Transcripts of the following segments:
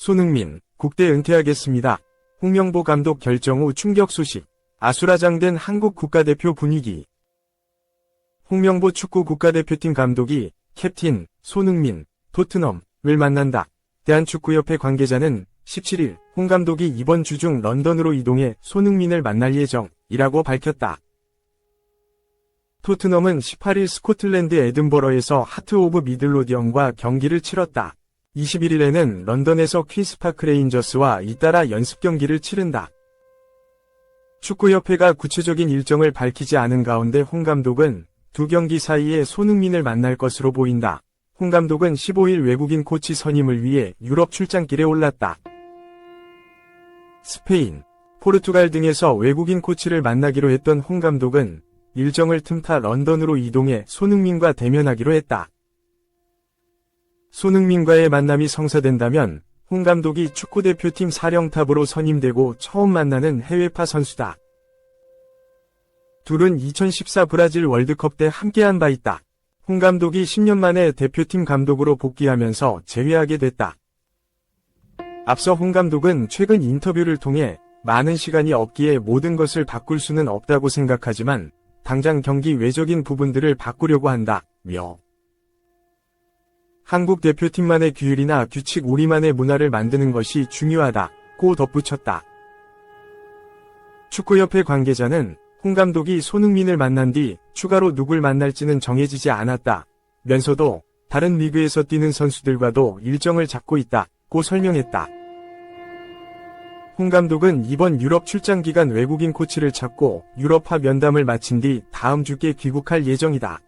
손흥민, 국대 은퇴하겠습니다. 홍명보 감독 결정 후 충격 소식. 아수라장된 한국 국가대표 분위기. 홍명보 축구 국가대표팀 감독이 캡틴 손흥민, 토트넘을 만난다. 대한축구협회 관계자는 17일 홍 감독이 이번 주 중 런던으로 이동해 손흥민을 만날 예정이라고 밝혔다. 토트넘은 18일 스코틀랜드 에든버러에서 하트 오브 미들로디언과 경기를 치렀다. 21일에는 런던에서 퀸스파크 레인저스와 잇따라 연습 경기를 치른다. 축구협회가 구체적인 일정을 밝히지 않은 가운데 홍 감독은 두 경기 사이에 손흥민을 만날 것으로 보인다. 홍 감독은 15일 외국인 코치 선임을 위해 유럽 출장길에 올랐다. 스페인, 포르투갈 등에서 외국인 코치를 만나기로 했던 홍 감독은 일정을 틈타 런던으로 이동해 손흥민과 대면하기로 했다. 손흥민과의 만남이 성사된다면 홍 감독이 축구대표팀 사령탑으로 선임되고 처음 만나는 해외파 선수다. 둘은 2014 브라질 월드컵 때 함께한 바 있다. 홍 감독이 10년 만에 대표팀 감독으로 복귀하면서 재회하게 됐다. 앞서 홍 감독은 최근 인터뷰를 통해 많은 시간이 없기에 모든 것을 바꿀 수는 없다고 생각하지만 당장 경기 외적인 부분들을 바꾸려고 한다며 한국 대표팀만의 규율이나 규칙 우리만의 문화를 만드는 것이 중요하다고 덧붙였다. 축구협회 관계자는 홍 감독이 손흥민을 만난 뒤 추가로 누굴 만날지는 정해지지 않았다면서도 다른 리그에서 뛰는 선수들과도 일정을 잡고 있다고 설명했다. 홍 감독은 이번 유럽 출장 기간 외국인 코치를 찾고 유럽파 면담을 마친 뒤 다음 주께 귀국할 예정이다.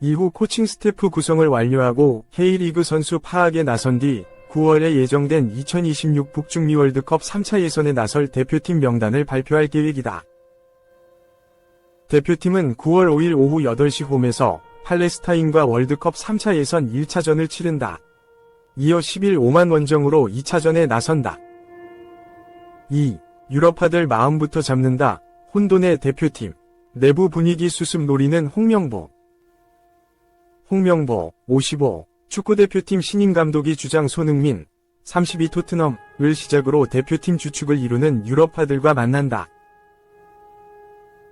이후 코칭 스태프 구성을 완료하고 K리그 선수 파악에 나선 뒤 9월에 예정된 2026 북중미 월드컵 3차 예선에 나설 대표팀 명단을 발표할 계획이다. 대표팀은 9월 5일 오후 8시 홈에서 팔레스타인과 월드컵 3차 예선 1차전을 치른다. 이어 10일 오만 원정으로 2차전에 나선다. 2. 유럽파들 마음부터 잡는다. 혼돈의 대표팀. 내부 분위기 수습 노리는 홍명보. 홍명보, 55. 축구대표팀 신임 감독이 주장 손흥민, 32 토트넘을 시작으로 대표팀 주축을 이루는 유럽파들과 만난다.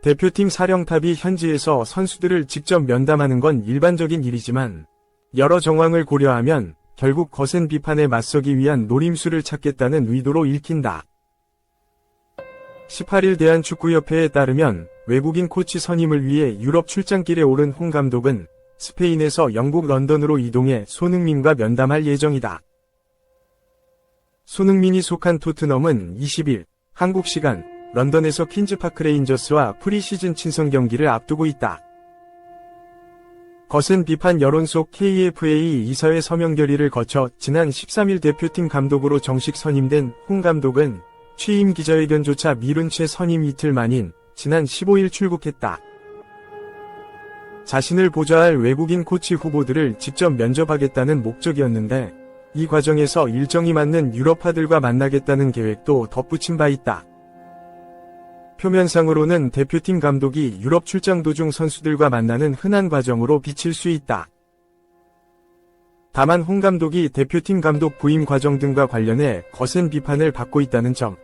대표팀 사령탑이 현지에서 선수들을 직접 면담하는 건 일반적인 일이지만 여러 정황을 고려하면 결국 거센 비판에 맞서기 위한 노림수를 찾겠다는 의도로 읽힌다. 18일 대한축구협회에 따르면 외국인 코치 선임을 위해 유럽 출장길에 오른 홍 감독은 스페인에서 영국 런던으로 이동해 손흥민과 면담할 예정이다. 손흥민이 속한 토트넘은 20일 한국 시간 런던에서 퀸즈파크 레인저스와 프리시즌 친선 경기를 앞두고 있다. 거센 비판 여론 속 KFA 이사회 서명 결의를 거쳐 지난 13일 대표팀 감독으로 정식 선임된 홍 감독은 취임 기자회견조차 미룬 채 선임 이틀 만인 지난 15일 출국했다. 자신을 보좌할 외국인 코치 후보들을 직접 면접하겠다는 목적이었는데 이 과정에서 일정이 맞는 유럽파들과 만나겠다는 계획도 덧붙인 바 있다. 표면상으로는 대표팀 감독이 유럽 출장 도중 선수들과 만나는 흔한 과정으로 비칠 수 있다. 다만 홍 감독이 대표팀 감독 부임 과정 등과 관련해 거센 비판을 받고 있다는 점,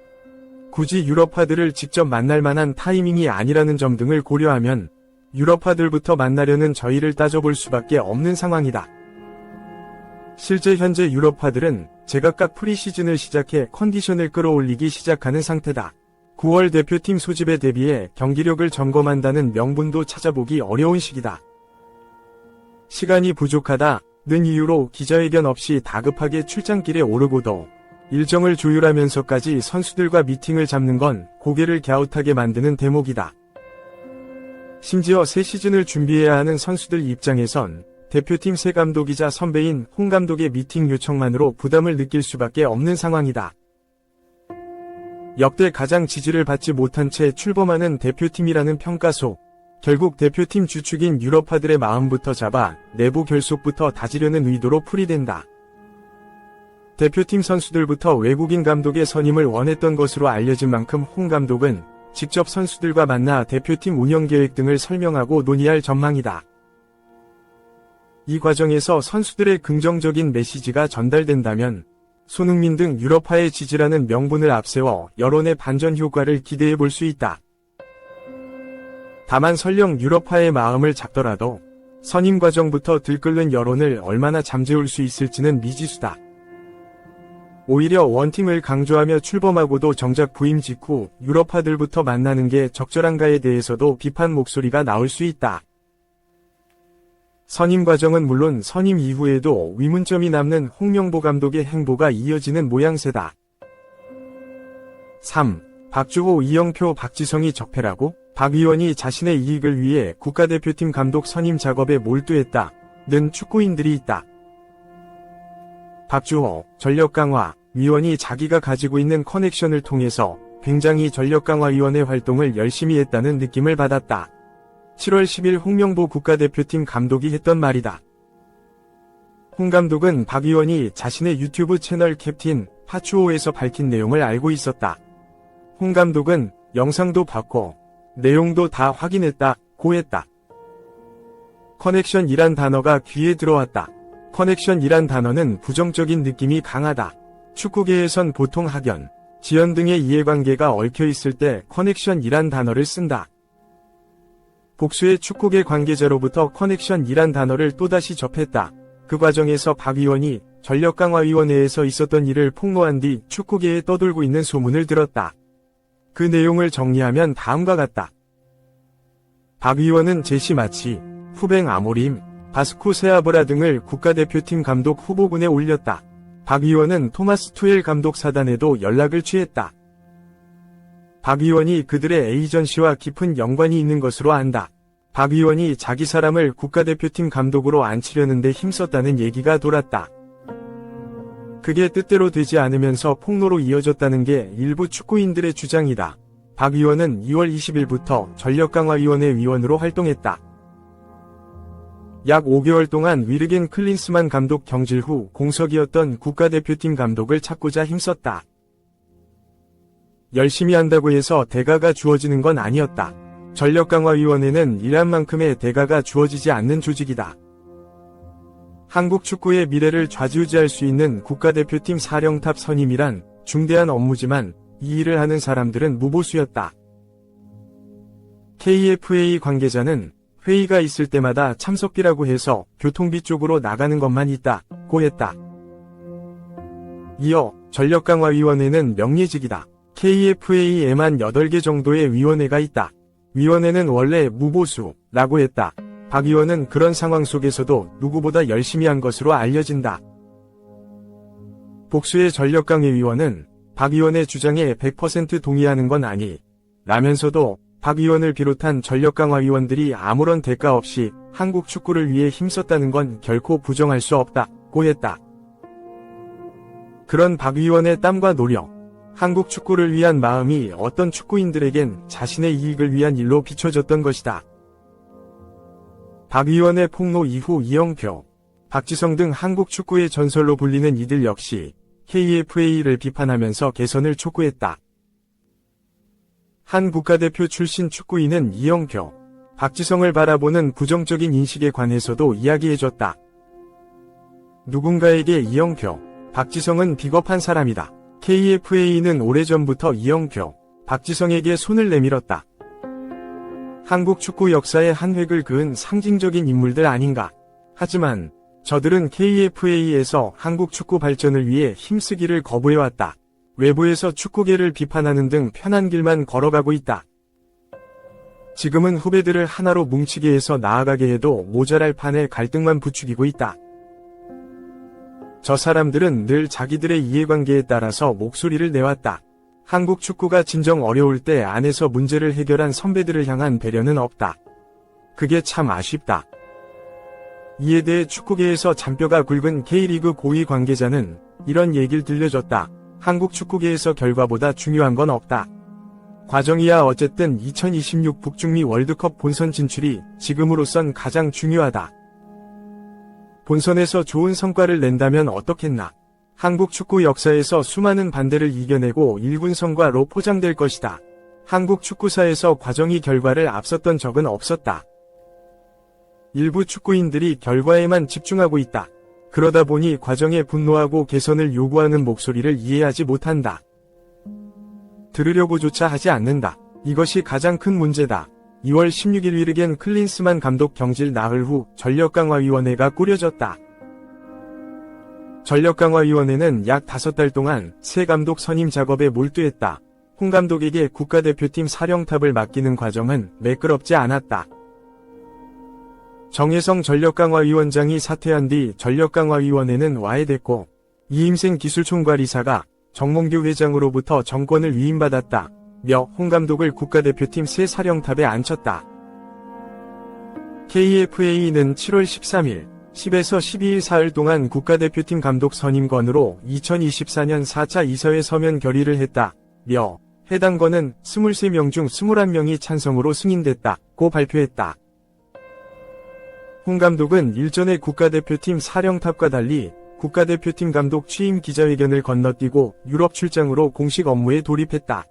굳이 유럽파들을 직접 만날 만한 타이밍이 아니라는 점 등을 고려하면 유럽파들부터 만나려는 저희를 따져볼 수밖에 없는 상황이다. 실제 현재 유럽파들은 제각각 프리시즌을 시작해 컨디션을 끌어올리기 시작하는 상태다. 9월 대표팀 소집에 대비해 경기력을 점검한다는 명분도 찾아보기 어려운 시기다. 시간이 부족하다는 이유로 기자회견 없이 다급하게 출장길에 오르고도 일정을 조율하면서까지 선수들과 미팅을 잡는 건 고개를 갸웃하게 만드는 대목이다. 심지어 새 시즌을 준비해야 하는 선수들 입장에선 대표팀 새 감독이자 선배인 홍 감독의 미팅 요청만으로 부담을 느낄 수밖에 없는 상황이다. 역대 가장 지지를 받지 못한 채 출범하는 대표팀이라는 평가 속 결국 대표팀 주축인 유럽파들의 마음부터 잡아 내부 결속부터 다지려는 의도로 풀이된다. 대표팀 선수들부터 외국인 감독의 선임을 원했던 것으로 알려진 만큼 홍 감독은 직접 선수들과 만나 대표팀 운영 계획 등을 설명하고 논의할 전망이다. 이 과정에서 선수들의 긍정적인 메시지가 전달된다면 손흥민 등 유럽파의 지지라는 명분을 앞세워 여론의 반전 효과를 기대해 볼 수 있다. 다만 설령 유럽파의 마음을 잡더라도 선임 과정부터 들끓는 여론을 얼마나 잠재울 수 있을지는 미지수다. 오히려 원팀을 강조하며 출범하고도 정작 부임 직후 유럽파들부터 만나는 게 적절한가에 대해서도 비판 목소리가 나올 수 있다. 선임 과정은 물론 선임 이후에도 의문점이 남는 홍명보 감독의 행보가 이어지는 모양새다. 3. 박주호, 이영표, 박지성이 적폐라고? 박 의원이 자신의 이익을 위해 국가대표팀 감독 선임 작업에 몰두했다는 축구인들이 있다. 박주호 전력 강화 위원이 자기가 가지고 있는 커넥션을 통해서 굉장히 전력 강화 위원의 활동을 열심히 했다는 느낌을 받았다. 7월 10일 홍명보 국가대표팀 감독이 했던 말이다. 홍 감독은 박 의원이 자신의 유튜브 채널 캡틴 파추오에서 밝힌 내용을 알고 있었다. 홍 감독은 영상도 봤고 내용도 다 확인했다고 했다. 커넥션이란 단어가 귀에 들어왔다. 커넥션이란 단어는 부정적인 느낌이 강하다. 축구계에선 보통 학연, 지연 등의 이해관계가 얽혀 있을 때 커넥션이란 단어를 쓴다. 복수의 축구계 관계자로부터 커넥션이란 단어를 또다시 접했다. 그 과정에서 박 의원이 전력강화위원회에서 있었던 일을 폭로한 뒤 축구계에 떠돌고 있는 소문을 들었다. 그 내용을 정리하면 다음과 같다. 박 의원은 제시 마치, 후뱅 아모림, 바스쿠 세아브라 등을 국가대표팀 감독 후보군에 올렸다. 박 의원은 토마스 투엘 감독 사단에도 연락을 취했다. 박 의원이 그들의 에이전시와 깊은 연관이 있는 것으로 안다. 박 의원이 자기 사람을 국가대표팀 감독으로 앉히려는데 힘썼다는 얘기가 돌았다. 그게 뜻대로 되지 않으면서 폭로로 이어졌다는 게 일부 축구인들의 주장이다. 박 의원은 2월 20일부터 전력강화위원회 위원으로 활동했다. 약 5개월 동안 위르겐 클린스만 감독 경질 후 공석이었던 국가대표팀 감독을 찾고자 힘썼다. 열심히 한다고 해서 대가가 주어지는 건 아니었다. 전력강화위원회는 일한 만큼의 대가가 주어지지 않는 조직이다. 한국 축구의 미래를 좌지우지할 수 있는 국가대표팀 사령탑 선임이란 중대한 업무지만 이 일을 하는 사람들은 무보수였다. KFA 관계자는 회의가 있을 때마다 참석비라고 해서 교통비 쪽으로 나가는 것만 있다고 했다. 이어 전력강화위원회는 명예직이다. KFA에만 8개 정도의 위원회가 있다. 위원회는 원래 무보수라고 했다. 박 의원은 그런 상황 속에서도 누구보다 열심히 한 것으로 알려진다. 복수의 전력강화위원은 박 의원의 주장에 100% 동의하는 건 아니라면서도 박 의원을 비롯한 전력강화위원들이 아무런 대가 없이 한국 축구를 위해 힘썼다는 건 결코 부정할 수 없다고 했다. 그런 박 의원의 땀과 노력, 한국 축구를 위한 마음이 어떤 축구인들에겐 자신의 이익을 위한 일로 비춰졌던 것이다. 박 의원의 폭로 이후 이영표, 박지성 등 한국 축구의 전설로 불리는 이들 역시 KFA를 비판하면서 개선을 촉구했다. 한 국가대표 출신 축구인은 이영표, 박지성을 바라보는 부정적인 인식에 관해서도 이야기해줬다. 누군가에게 이영표, 박지성은 비겁한 사람이다. KFA는 오래전부터 이영표, 박지성에게 손을 내밀었다. 한국 축구 역사의 한 획을 그은 상징적인 인물들 아닌가. 하지만 저들은 KFA에서 한국 축구 발전을 위해 힘쓰기를 거부해왔다. 외부에서 축구계를 비판하는 등 편한 길만 걸어가고 있다. 지금은 후배들을 하나로 뭉치게 해서 나아가게 해도 모자랄 판에 갈등만 부추기고 있다. 저 사람들은 늘 자기들의 이해관계에 따라서 목소리를 내왔다. 한국 축구가 진정 어려울 때 안에서 문제를 해결한 선배들을 향한 배려는 없다. 그게 참 아쉽다. 이에 대해 축구계에서 잔뼈가 굵은 K리그 고위 관계자는 이런 얘기를 들려줬다. 한국 축구계에서 결과보다 중요한 건 없다. 과정이야 어쨌든 2026 북중미 월드컵 본선 진출이 지금으로선 가장 중요하다. 본선에서 좋은 성과를 낸다면 어떻겠나. 한국 축구 역사에서 수많은 반대를 이겨내고 1군 성과로 포장될 것이다. 한국 축구사에서 과정이 결과를 앞섰던 적은 없었다. 일부 축구인들이 결과에만 집중하고 있다. 그러다 보니 과정에 분노하고 개선을 요구하는 목소리를 이해하지 못한다. 들으려고조차 하지 않는다. 이것이 가장 큰 문제다. 2월 16일 위르겐 클린스만 감독 경질 나흘 후 전력강화위원회가 꾸려졌다. 전력강화위원회는 약 5달 동안 새 감독 선임 작업에 몰두했다. 홍 감독에게 국가대표팀 사령탑을 맡기는 과정은 매끄럽지 않았다. 정혜성 전력강화위원장이 사퇴한 뒤 전력강화위원회는 와해됐고 이임생 기술총괄이사가 정몽규 회장으로부터 정권을 위임받았다. 며 홍 감독을 국가대표팀 새 사령탑에 앉혔다. KFA는 7월 13일, 10에서 12일 사흘 동안 국가대표팀 감독 선임권으로 2024년 4차 이사회 서면 결의를 했다. 며 해당 건은 23명 중 21명이 찬성으로 승인됐다고 발표했다. 홍 감독은 일전의 국가대표팀 사령탑과 달리 국가대표팀 감독 취임 기자회견을 건너뛰고 유럽 출장으로 공식 업무에 돌입했다.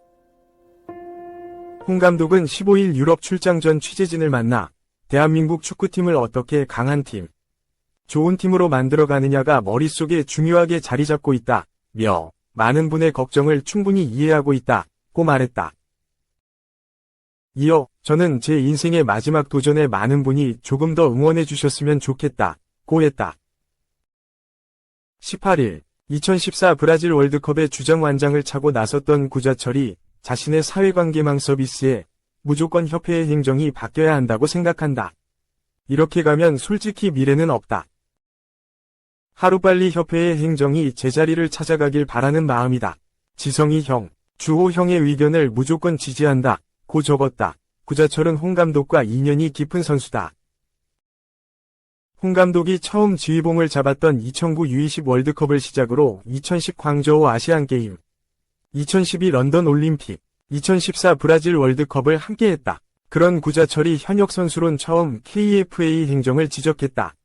홍 감독은 15일 유럽 출장 전 취재진을 만나 대한민국 축구팀을 어떻게 강한 팀, 좋은 팀으로 만들어가느냐가 머릿속에 중요하게 자리 잡고 있다. 며 많은 분의 걱정을 충분히 이해하고 있다고 말했다. 이어 저는 제 인생의 마지막 도전에 많은 분이 조금 더 응원해 주셨으면 좋겠다고 했다. 18일 2014 브라질 월드컵의 주장완장을 차고 나섰던 구자철이 자신의 사회관계망 서비스에 무조건 협회의 행정이 바뀌어야 한다고 생각한다. 이렇게 가면 솔직히 미래는 없다. 하루빨리 협회의 행정이 제자리를 찾아가길 바라는 마음이다. 지성이 형, 주호 형의 의견을 무조건 지지한다. 고 적었다. 구자철은 홍 감독과 인연이 깊은 선수다. 홍 감독이 처음 지휘봉을 잡았던 2009 U20 월드컵을 시작으로 2010 광저우 아시안게임, 2012 런던 올림픽, 2014 브라질 월드컵을 함께했다. 그런 구자철이 현역 선수론 처음 KFA 행정을 지적했다.